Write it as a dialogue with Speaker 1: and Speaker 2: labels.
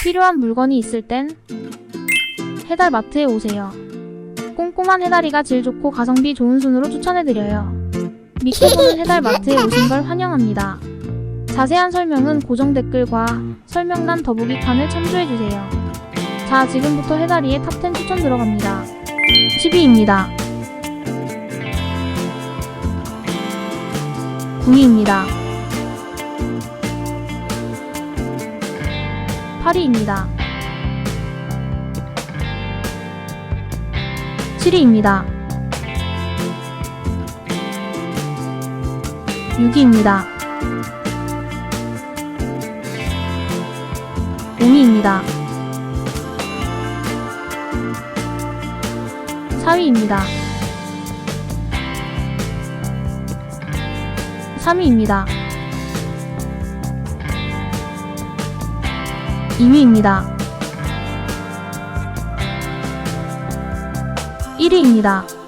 Speaker 1: 필요한 물건이 있을 땐 해달마트에 오세요. 꼼꼼한 해달이가 질 좋고 가성비 좋은 순으로 추천해드려요. 믿고 보는 해달마트에 오신 걸 환영합니다. 자세한 설명은 고정 댓글과 설명란 더보기 칸을 참조해주세요. 자, 지금부터 해달이의 탑10 추천 들어갑니다. 10위입니다. 9위입니다. 8위입니다. 7위입니다. 6위입니다. 5위입니다. 4위입니다. 3위입니다. 2위입니다. 1위입니다.